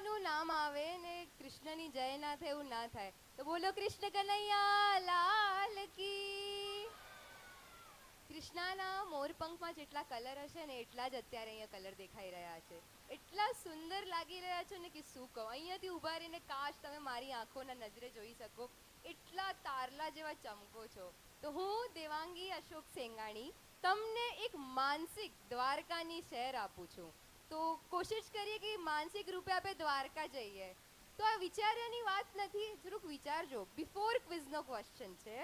કનૈયાનું નામ આવે ને કૃષ્ણની જય ના થાય એવું ના થાય. તો બોલો કૃષ્ણ કનૈયા લાલ કી. કૃષ્ણના મોરપંખમાં જેટલા કલર હશે ને એટલા જ અત્યારે અહીંયા કલર દેખાઈ રહ્યા છે. એટલા સુંદર લાગી રહ્યા છો ને કે શું કહું. અહીંયાથી ઊભા રહીને કાશ તમે મારી આંખોના નજરે જોઈ શકો. એટલા તારલા જેવા ચમકો છો. તો હું દેવાંગી અશોક સેંગાણી તમને એક માનસિક દ્વારકાની શહેર આપું છું. તો કોશિશ કરીએ કે માનસિક રૂપે આપણે દ્વારકા જઈએ. તો આ વિચારવાની વાત નથી, થોડુંક વિચારજો. બિફોર ક્વિઝનો ક્વેશ્ચન છે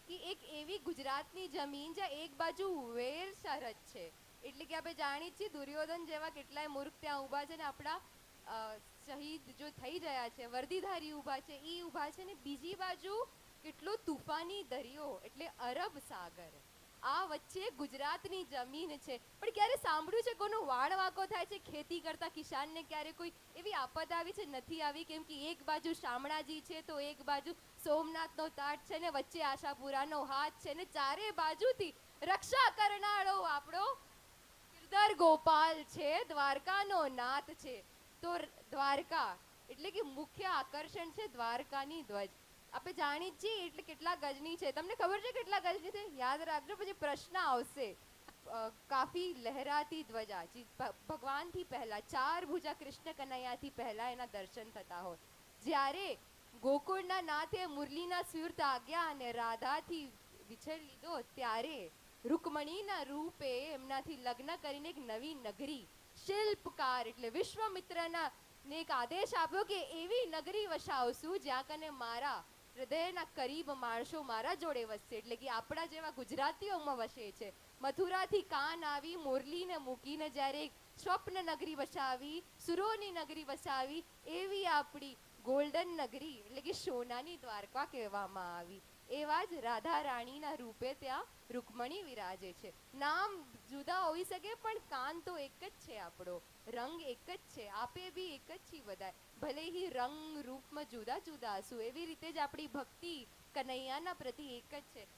કે એક એવી ગુજરાતની જમીન જ્યાં એક બાજુ વેર સરહદ છે, એટલે કે આપણે જાણીએ છીએ દુર્યોધન જેવા કેટલાય મૂર્ખ ત્યાં ઊભા છે ને આપણા શહીદ જો થઈ ગયા છે, વર્દીધારી ઊભા છે, એ ઊભા છે ને બીજી બાજુ કેટલો તુફાની દરિયો એટલે અરબ સાગર. આ વચ્ચે ગુજરાતની જમીન છે. પણ ક્યારે સાંભળ્યું છે કોનો વાળ વાંકો થાય છે ખેતી કરતા કિસાનને? ક્યારે કોઈ એવી આફત આવી છે? નથી આવી. કેમ કે એક બાજુ શામળાજી છે તો એક બાજુ સોમનાથનો તાટ છે ને વચ્ચે આશાપુરાનો હાથ છે ને ચારે બાજુથી રક્ષા કરનારો આપણો ગિરધર ગોપાલ છે, દ્વારકાનો નાથ છે. તો દ્વારકા એટલે કે મુખ્ય આકર્ષણ છે દ્વારકાની ધ્વજ. આપણે જાણી જ છીએ એટલે કેટલા ગજની છે. તમને ખબર છે કેટલા ગજની છે? યાદ રાખજો, પછી પ્રશ્ન આવશે. કાફી લહેરાતી ધ્વજા, ભગવાનથી પહેલા 4 ભુજા કૃષ્ણ કનૈયાથી પહેલા એના દર્શન થતા હોય. જ્યારે ગોકુળના નાથે મુરલીના સુર તાગ્યા અને રાધાથી વિછળ લીધો, ત્યારે રૂકમણીના રૂપે એમનાથી લગ્ન કરીને એક નવી નગરી શિલ્પકાર એટલે વિશ્વામિત્રના ને એક આદેશ આપ્યો કે એવી નગરી વસાવશું જ્યાં કને મારા હૃદયના કરીબ માણસો મારા જોડે વસશે, એટલે કે આપણા જેવા ગુજરાતીઓમાં વસે છે. મથુરાથી કાન આવી મુરલીને મૂકીને જ્યારે એક સ્વપ્ન નગરી વસાવી, સુરોની નગરી વસાવી, એવી આપણી ગોલ્ડન નગરી એટલે કે સોનાની દ્વારકા કહેવામાં આવી. એવા જ રાધા રાણીના રૂપે ત્યાં રૂકમણી વિરાજે છે. નામ જુદા હોઈ શકે પણ કાન તો એક જ છે આપણો, રંગ એક જ છે, આપે બી એક જ છીએ બધા. ભલે ही રંગ રૂપમાં જુદા જુદા હશું, એવી રીતે જ આપણી ભક્તિ કનૈયાના પ્રતિ એક જ છે.